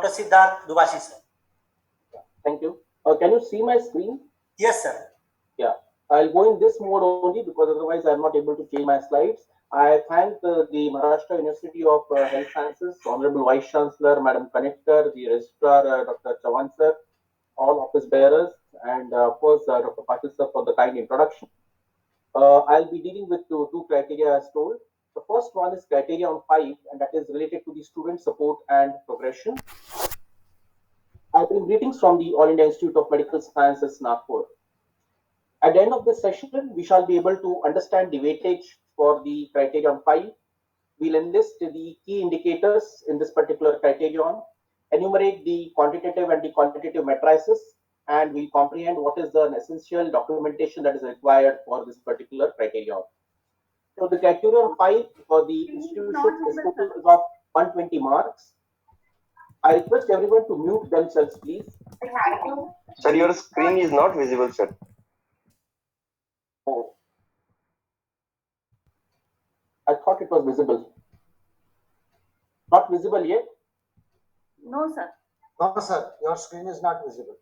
Dr. Siddharth Dubashi, sir. Thank you. Can you see my screen? Yes, sir. Yeah. I'll go in this mode only because otherwise I'm not able to change my slides. I thank the Maharashtra University of Health Sciences, Honorable Vice Chancellor, Madam Connector, the Registrar, Dr. Chavan sir, all office bearers, and of course Dr. Patil sir for the kind introduction. I'll be dealing with two criteria as told. The first one is criteria on 5, and that is related to the student support and progression. I bring greetings from the All India Institute of Medical Sciences, Nagpur. At the end of this session, we shall be able to understand the weightage for the criterion 5. We'll enlist the key indicators in this particular criterion, enumerate the quantitative and the qualitative matrices, and we comprehend what is the essential documentation that is required for this particular criterion. So the criterion 5 for the institution is total of 120 marks. I request everyone to mute themselves, please. Sir, your screen is not visible, sir. Oh. I thought it was visible. Not visible yet? No, sir. No, sir. Your screen is not visible.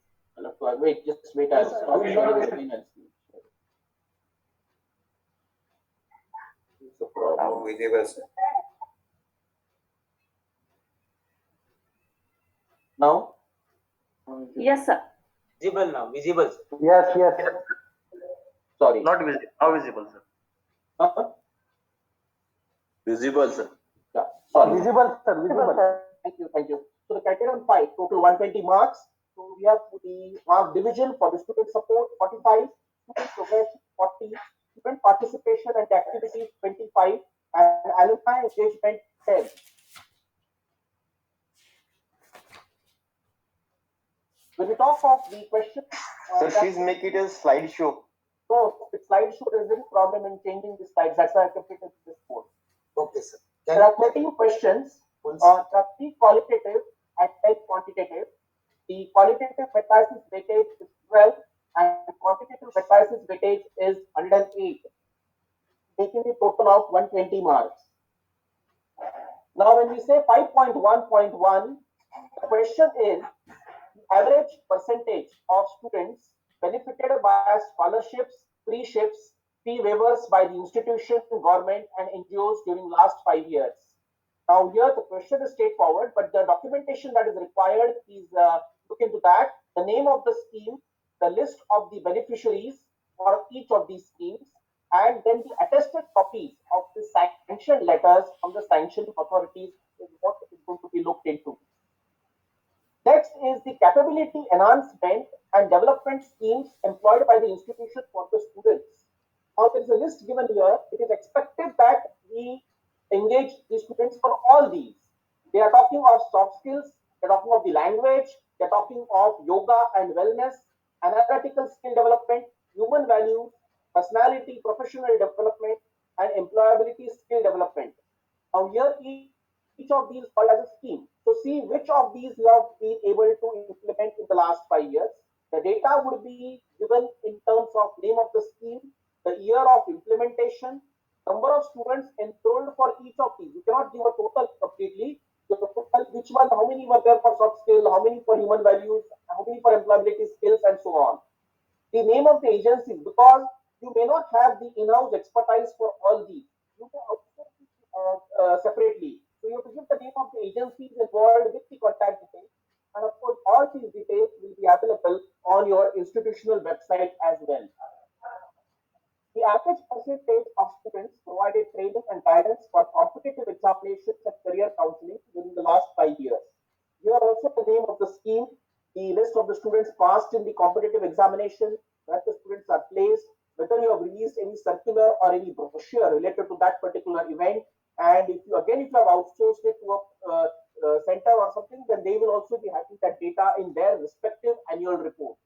Wait, just wait. I'll stop sharing the screen and see. It's a problem. Visible, sir. Now? Yes, sir. Visible now. Visible. Yes. Sorry. Not visible. How visible, sir? Visible, sir. Yeah. Sorry. Visible, sir. Visible. Thank you. So the criterion 5, total 120 marks. So we have the mark division for the student support 45, student progression 40, student participation and activities 25, and alumni engagement 10. When we talk of the question, Sir, please make it a slideshow. So with slideshow, there is no problem in changing the slides. That's why I completed this course. Okay, sir. There are 13 questions. There are 3 qualitative and 10 quantitative. The qualitative matrices weightage is 12 and quantitative matrices weightage is 108, making a total of 120 marks. Now, when we say 5.1.1, the question is the average percentage of students benefited by scholarships, free ships, fee waivers by the institution, government, and NGOs during last 5 years. Now, here the question is straightforward, but the documentation that is required is look into that. The name of the scheme, the list of the beneficiaries for each of these schemes, and then the attested copies of the sanctioned letters from the sanctioning authorities is what is going to be looked into. Next is the capability enhancement and development schemes employed by the institution for the students. Now, there is a list given here. It is expected that we engage the students for all these. They are talking of soft skills, they're talking of the language, they're talking of yoga and wellness, analytical skill development, human values, personality, professional development, and employability skill development. Now, here each of these called as a scheme. So, see which of these you have been able to implement in the last 5 years. The data would be given in terms of name of the scheme, the year of implementation, number of students enrolled for each of these. You cannot give a total completely. The total, which one, how many were there for soft skill, how many for human values, how many for employability skills, and so on. The name of the agencies, because you may not have the in-house expertise for all these. You can outsource separately. So you have to give the name of the agencies involved with the contact details. And of course, all these details will be available on your institutional website as well. The average percentage of students provided training and guidance for competitive examinations and career counseling during the last 5 years. Here also the name of the scheme, the list of the students passed in the competitive examination, where the students are placed, whether you have released any circular or any brochure related to that particular event, and if you have outsourced it to a center or something, then they will also be having that data in their respective annual reports.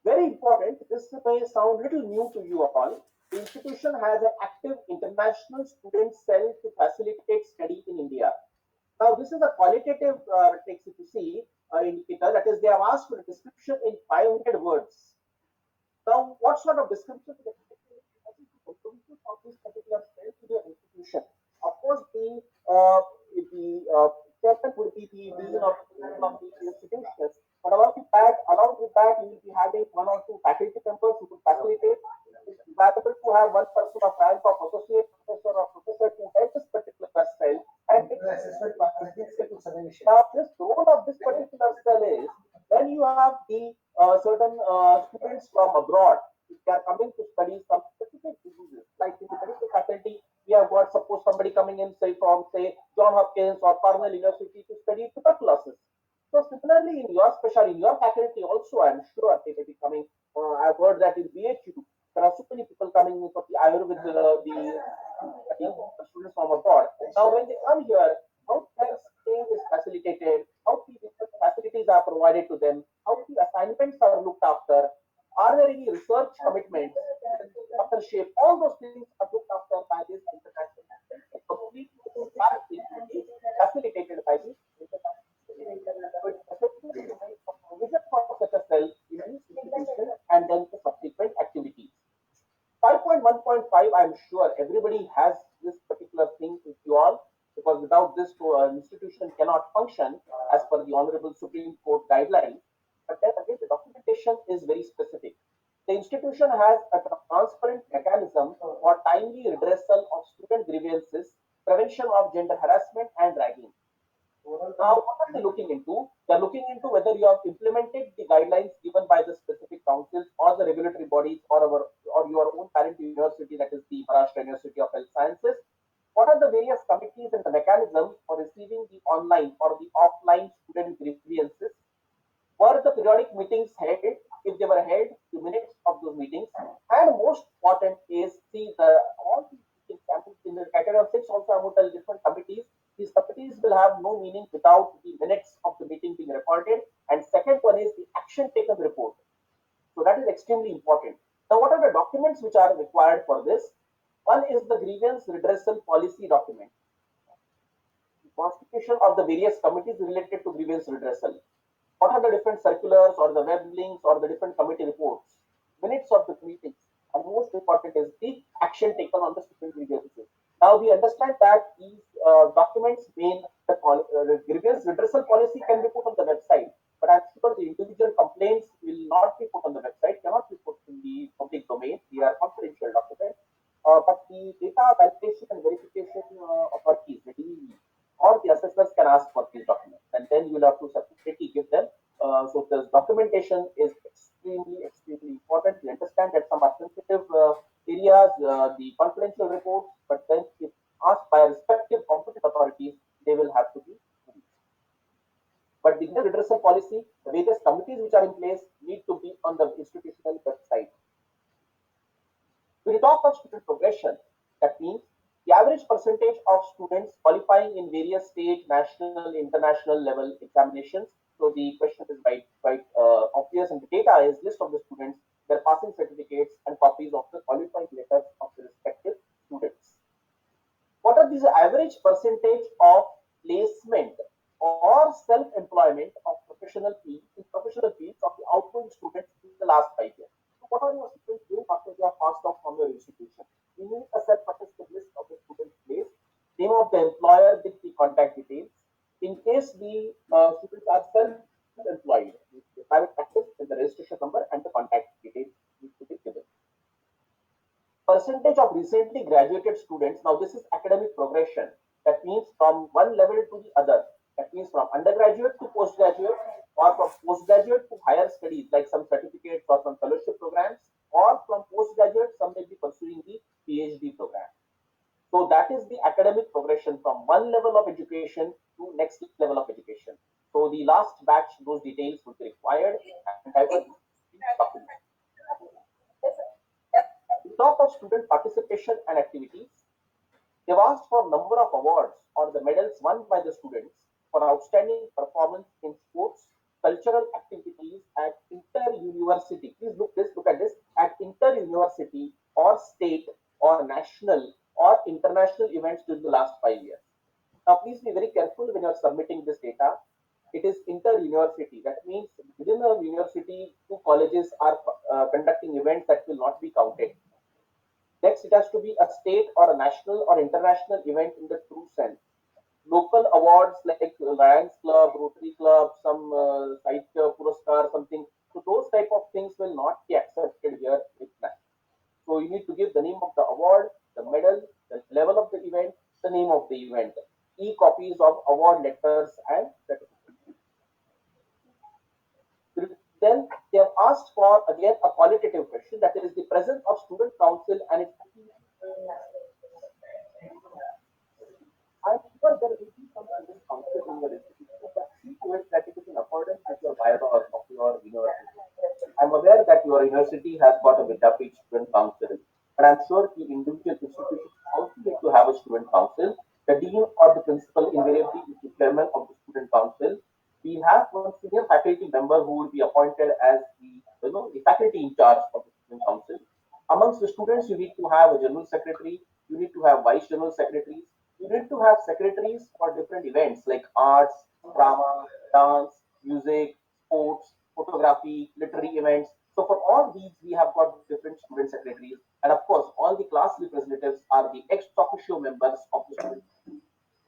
Very important, this may sound a little new to you all. The institution has an active international student cell to facilitate study in India. Now, this is a qualitative text if you see indicator, that is, they have asked for a description in 500 words. Now, what sort of description is of this particular cell to the institution? Of course, the chairman would be the dean or principal of the institution. But along with that, you will be having one or two faculty members who will facilitate. It's valuable to have one person of rank of associate professor or professor to head this particular cell. And Assessment facilities के कुछ solution. now, this role of this particular cell is when you have the certain students from abroad, if they are coming to study some specific diseases, like in the medical faculty, we have got suppose somebody coming in, say from say John Hopkins or Cornell University to study tuberculosis. So similarly, in your faculty also, I'm sure they may be coming. I've heard that in BHU there are so many people coming in for the Ayurveda, the students from abroad. Now, when they come here, how their stay is facilitated, how the different facilities are provided to them, how the assignments are looked after, are there any research commitments, authorship, all those things are looked after by this international completely facilitated by the provision for such a cell in any institution and then the subsequent activities. 5.1.5, I'm sure everybody has this particular thing with you all, because without this, an institution cannot function as per the Honorable Supreme Court guidelines. But then again, the documentation is very specific. The institution has a transparent mechanism for timely redressal of student grievances, prevention of gender harassment and ragging. Now, what are they looking into? They are looking into whether you have implemented the guidelines given by the specific councils or the regulatory bodies or your own parent university, that is the Maharashtra University of Health Sciences. What are the various committees and the mechanism for receiving the online or the offline student grievances? Were the periodic meetings held? If they were held, the minutes of those meetings. And most important is all these meetings in the category of 6 also I would tell different committees. These committees will have no meaning without the minutes of the meeting being recorded. And second one is the action taken report. So that is extremely important. Now, what are the documents which are required for this? One is the grievance redressal policy document. The constitution of the various committees related to grievance redressal. What are the different circulars or the web links or the different committee reports? Minutes of the meetings. And most important is the action taken on the student grievances. Now we understand that these documents mean the grievance redressal policy can be put on the website, but I'm sure the individual complaints will not be put on the website, cannot be put in the public domain. They are confidential documents. But the data validation and verification authorities, the DVE, or the assessors can ask for these documents, and then you will have to separately give them. So the documentation is extremely important. We understand that some are sensitive areas, the confidential reports, but then if asked by respective competent authorities, they will have to be released. But the redressal policy, the various committees which are in place need to be on the institutional website. When we talk of student progression, that means the average percentage of students qualifying in various state, national, international level examinations. So the question is quite obvious, and the data is list of the students, their passing certificates, and copies of the qualifying letters of the respective students. What are these average percentage of placement or self-employment of professional fields of the outgoing students in the last 5 years? So what are your students doing after they are passed off from your institution? You need a self-attested list of the students' place, name of the employer with the contact details. In case the students are self-employed, the private practice, then the registration number and the contact details need to be given. Percentage of recently graduated students. Now this is academic progression. That means from one level to the other. That means from undergraduate to postgraduate, or from postgraduate to higher studies like some certificates or some fellowship programs, or from postgraduate some may be pursuing the PhD program. So that is the academic progression from one level of education to next level of education. So the last batch, those details would be required, and I will document. We talk of student participation and activities. They've asked for number of awards or the medals won by the students for outstanding performance in sports, cultural activities at inter-university. Please look at this, at inter-university or state or national or international events during the last 5 years. Now, please be very careful when you are submitting this data. It is inter-university. That means within a university, two colleges are conducting events that will not be counted. Next, it has to be a state or a national or international event in the true sense. local awards like Lions Club, Rotary Club, some Sahitya Puraskar, something. So those type of things will not be accepted here with NAAC. So you need to give the name of the award, the medal, the level of the event, the name of the event, e-copies of award letters and certificates. Then they have asked for again a qualitative question, that is the presence of student council and its. I'm sure there will be some student council in your institution, but see to it that it is in accordance with your bylaws of your university. I'm aware that your university has got a Vidyapeeth student council, but I'm sure the individual institutions also need to have a student council. The dean or the principal invariably is the chairman of the student council. We have one senior faculty member who will be appointed as the faculty in charge of the student council. Amongst the students, you need to have a general secretary, you need to have vice general secretaries, you need to have secretaries for different events like arts, drama, dance, music, sports, photography, literary events. So for all these, we have got different student secretaries. And of course, all the class representatives are the ex officio members of the student.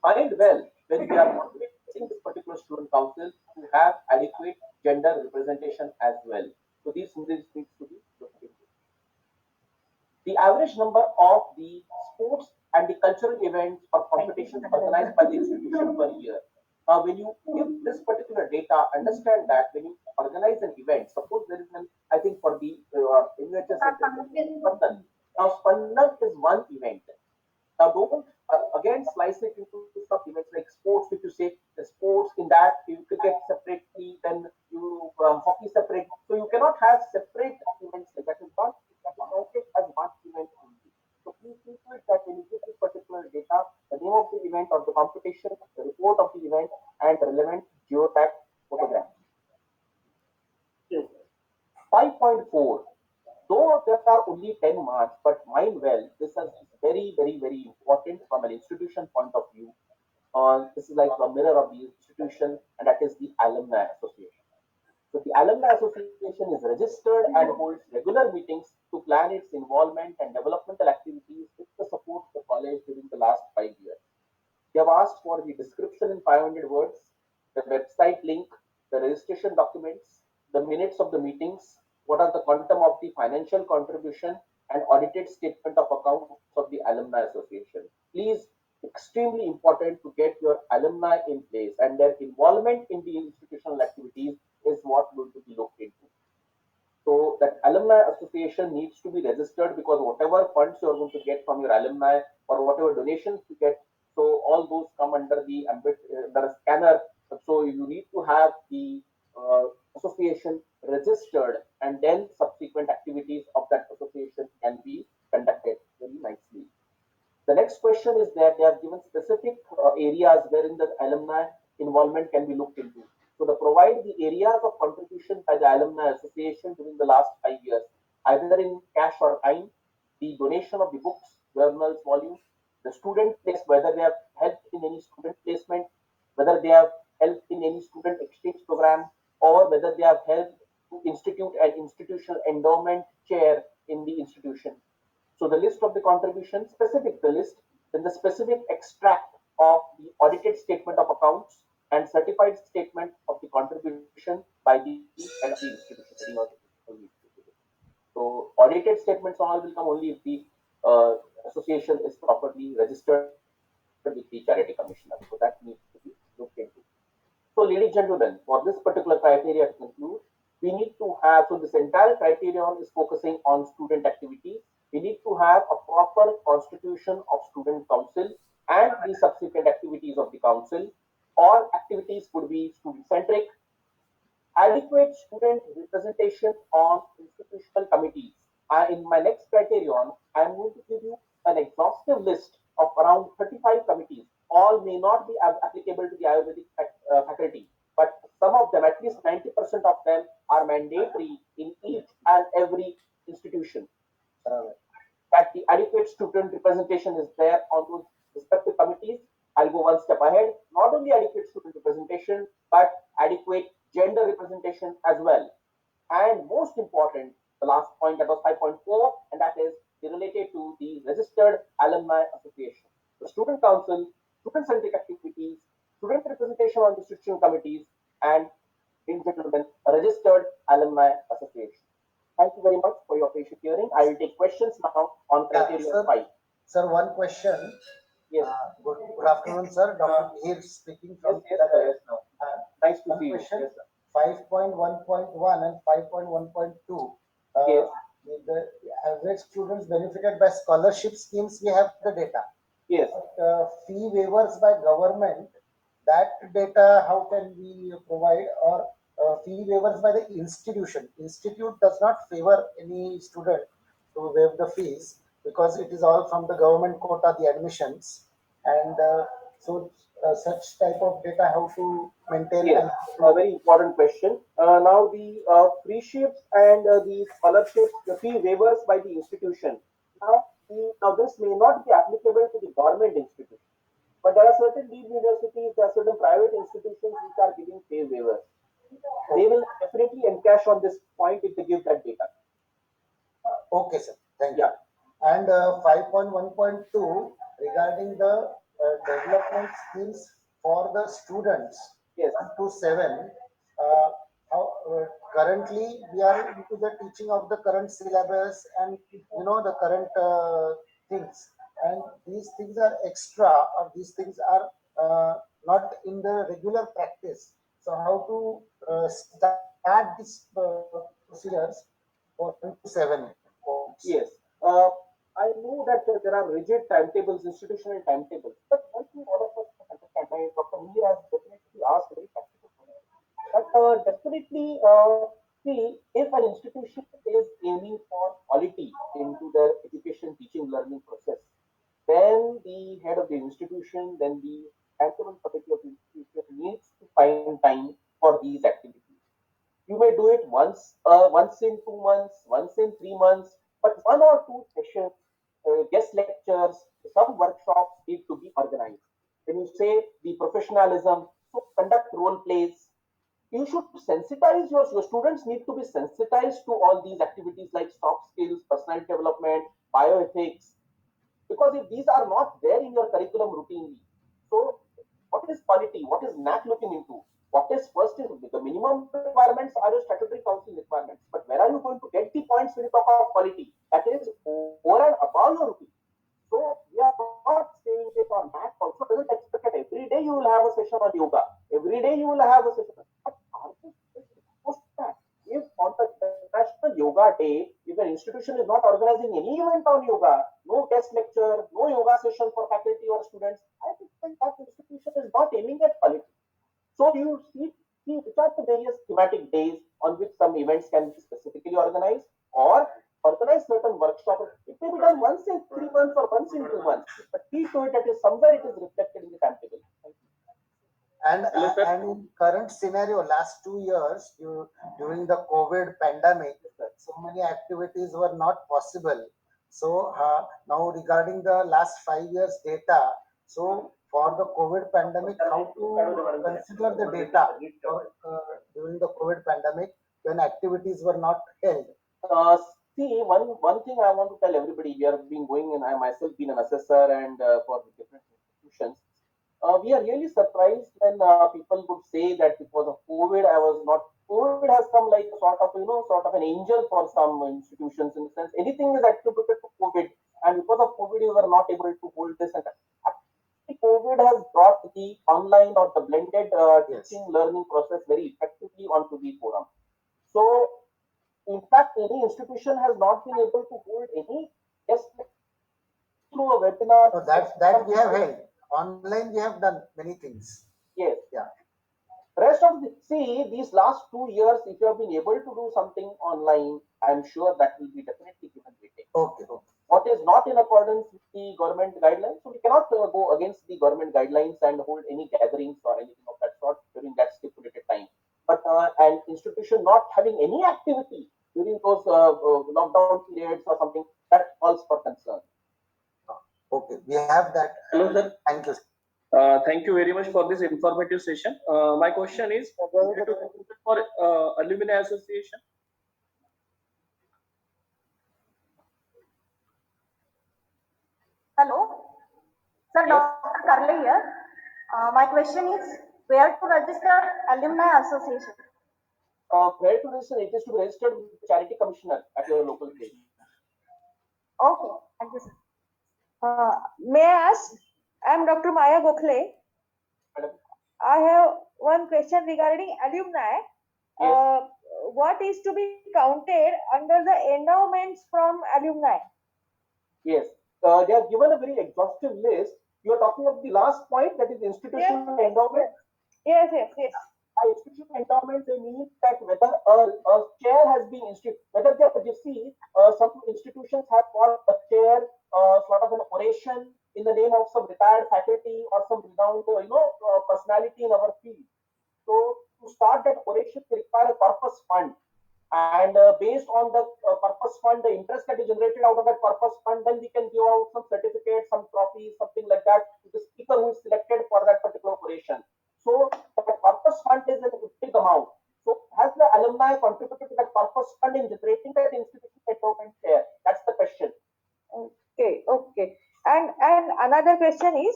Mind well, when we are formulating this particular student council, to have adequate gender representation as well. So these needs to be looked into. The average number of the sports and the cultural events or competitions organized by the institution per year. When you give this particular data, understand that when you organize an event, suppose there is an, I think for the NUHS, Spandan. Now, Spandan is one event. Now, don't again slice it into sub events like sports, which you say the sports in that you cricket separately, then you hockey separate. So you cannot have separate events like that. Is not counted as one event only. So please keep it that when you give this particular data, the name of the event or the competition, the report of the event, and the relevant geotag photograph. 5.4. Though there are only 10 marks, but mind well, this is very, very, very important from an institution point of view. This is like a mirror of the institution, and that is the Alumni Association. So the Alumni Association is registered and holds regular meetings to plan its involvement and developmental activities with the support of the college during the last 5 years. They have asked for the description in 500 words, the website link, the registration documents, the minutes of the meetings, what are the quantum of the financial contribution, and audited statement of accounts of the Alumni Association. Please, extremely important to get your alumni in place, and their involvement in the institutional activities is what will be looked into. So that alumni association needs to be registered, because whatever funds you are going to get from your alumni or whatever donations you get, so all those come under the scanner. So you need to have the association registered, and then subsequent activities of that association can be conducted very nicely. The next question is that they have given specific areas wherein the alumni involvement can be looked into. So they provide the areas of contribution by the Alumni Association during the last 5 years, either in cash or time, the donation of the books, journals, volumes, the student place, whether they have helped in any student placement, whether they have helped in any student exchange program, or whether they have helped to institute an institutional endowment chair in the institution. So the list of the contributions, specific the list, then the specific extract of the audited statement of accounts and certified statement of the contribution by the head of the institution. So audited statements all will come only if the association is properly registered with the charity commissioner. So that needs to be looked into. So, ladies and gentlemen, for this particular criteria to conclude, we need to have, so this entire criterion is focusing on student activity. We need to have a proper constitution of student council and the subsequent activities of the council. All activities could be student centric, adequate student representation on institutional committees. In my next criterion, I am going to give you an exhaustive list of around 35 committees. All may not be applicable to the Ayurvedic faculty, but some of them, at least 90% of them, are mandatory in each and every institution. That the adequate student representation is there on those respective committees. I'll go one step ahead. Not only adequate student representation, but adequate gender representation as well. And most important, the last point, that was 5.4, and that is related to the registered alumni association. The student council student-centric activities, student representation on institutional committees, and in gentlemen, a registered alumni association. Thank you very much for your patient hearing. I will take questions now on criteria sir. 5. Sir, one question. Yes. Good afternoon, sir. Dr. Mihir speaking from Yes, yes, now. Nice to One see you. question. Yes, sir. 5.1.1 and 5.1.2. Yes. The average students benefited by scholarship schemes, we have the data. Yes. Fee waivers by government, that data how can we provide? Or fee waivers by the institution? Institute does not favor any student to waive the fees because it is all from the government quota, the admissions. And such type of data how to maintain. Yes, a very important question. Now the free ships and the scholarships, the fee waivers by the institution. Now this may not be applicable to the government institution, but there are certain deemed universities, there are certain private institutions which are giving fee waivers. They will definitely encash on this point if they give that data. Okay, sir. Thank you. And 5.1.2 regarding the development schemes for the students. Yes. 1 to 7. Currently, we are into the teaching of the current syllabus and the current things. And these things are extra, or these things are not in the regular practice. So, how to start these procedures for 1 to 7? Yes. I know that there are rigid timetables, institutional timetables, but one thing all of us understand, Dr. Mir has definitely asked very practical question. But definitely, see, if an institution is aiming for quality into their education, teaching, learning process, then the head of the institution, then the timetable particular institution needs to find time for these activities. You may do it once in 2 months, once in 3 months, but 1 or 2 sessions, guest lectures, some workshops need to be organized. When you say the professionalism, so conduct role plays. You should sensitize your students need to be sensitized to all these activities like soft skills, personality development, bioethics, because if these are not there in your curriculum routinely, so what is quality? What is NAAC looking into? What is first is the minimum requirements are your statutory council requirements. But where are you going to get the points when you talk about quality? That is over and above your routine. So we are not saying it on NAAC also doesn't expect that every day you will have a session on yoga. Every day you will have a session. But are they supposed to that? If on the International Yoga Day, if an institution is not organizing any event on yoga, no guest lecture, no yoga session for faculty or students, I think that institution is not aiming at quality. So you see which are the various thematic days on which some events can be specifically organized or organize certain workshops. It may be done once in 3 months or once in 2 months, but see to it that is somewhere it is reflected in the timetable. And in current scenario, last 2 years, during the COVID pandemic, so many activities were not possible. So now regarding the last 5 years data, so for the COVID pandemic, how to consider the data during the COVID pandemic when activities were not held? See, one thing I want to tell everybody, we have been going, and I myself been an assessor and for different institutions. We are really surprised when people would say that because of COVID, I was not. COVID has come like sort of an angel for some institutions in the sense anything is attributed to COVID, and because of COVID, we were not able to hold this and that. Actually, COVID has brought the online or the blended teaching learning process very effectively onto the forum. So, in fact, any institution has not been able to hold any test through a webinar. So that we have held. Online, we have done many things. Yes. Yeah. Rest of these last 2 years, if you have been able to do something online, I'm sure that will be definitely given weightage. Okay. What is not in accordance with the government guidelines, so we cannot go against the government guidelines and hold any gatherings or anything of that sort during that stipulated time. But an institution not having any activity during those lockdown periods or something, that calls for concern. Okay, we have that. Hello, sir. Thank you. Thank you very much for this informative session. My question is for alumni association. Hello. Sir, Dr. Karle here. My question is where to register alumni association? Where to register? It is to be registered with the charity commissioner at your local place. Okay, thank you, sir. May I ask? I am Dr. Maya Gokhale. Madam. I have one question regarding alumni. Yes. What is to be counted under the endowments from alumni? Yes. They have given a very exhaustive list. You are talking of the last point, that is institutional endowment. Yes. By institutional endowment, they mean that whether a chair has been whether you see some institutions have got a chair, sort of an oration in the name of some retired faculty or some renowned, personality in our field. So to start that oration, they require a purpose fund. And based on the purpose fund, the interest that is generated out of that purpose fund, then we can give out some certificates, some trophies, something like that to the speaker who is selected for that particular operation. So the purpose fund is a big amount. So has the alumni contributed to that purpose fund in generating that institution endowment share? That's the question. Okay. And another question is,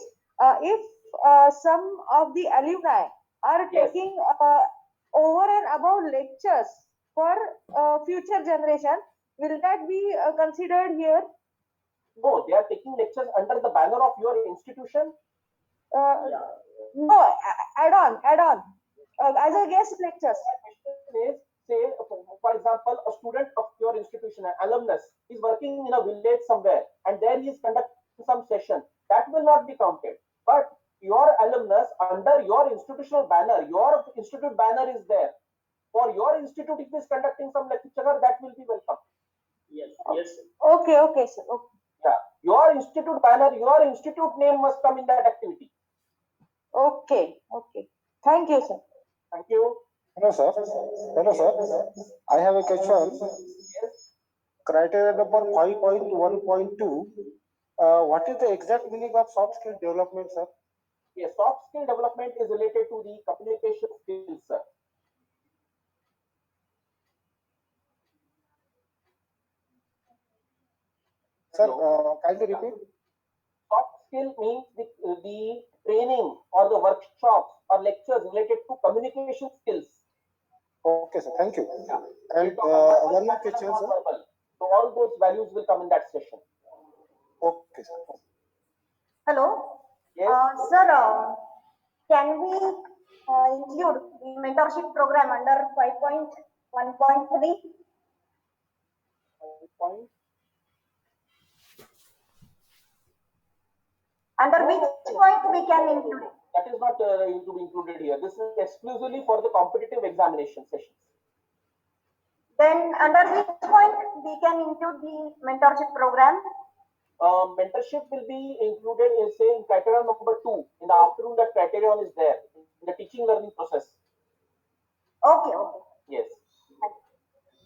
if some of the alumni are Yes. taking over and above lectures for future generation, will that be considered here? No, they are taking lectures under the banner of your institution. No, add on. As a guest lectures. My question is, say, for example, a student of your institution, an alumnus, is working in a village somewhere, and there he is conducting some session. That will not be counted. But your alumnus under your institutional banner, your institute banner is there. For your institute, if he is conducting some lecture, that will be welcome. Yes. Okay, sir. Okay. Yeah, your institute banner, your institute name must come in that activity. Okay. Thank you, sir. Thank you. Hello, sir. I have a question. Yes. Criteria number 5.1.2. What is the exact meaning of soft skill development, sir? Yes, soft skill development is related to the communication skills, sir. Sir, kindly repeat. Soft skill means the training or the workshops or lectures related to communication skills. Okay, sir. Thank you. Yeah. And one more question, sir. So all those values will come in that session. Okay, sir. Hello. Yes. Sir, can we include the mentorship program under 5.1.3? Point. Under which point we can include it? That is not to be included here. This is exclusively for the competitive examination sessions. Then under which point we can include the mentorship program? Mentorship will be included in, say, in criteria number 2. In the afternoon, that criterion is there in the teaching learning process. Okay.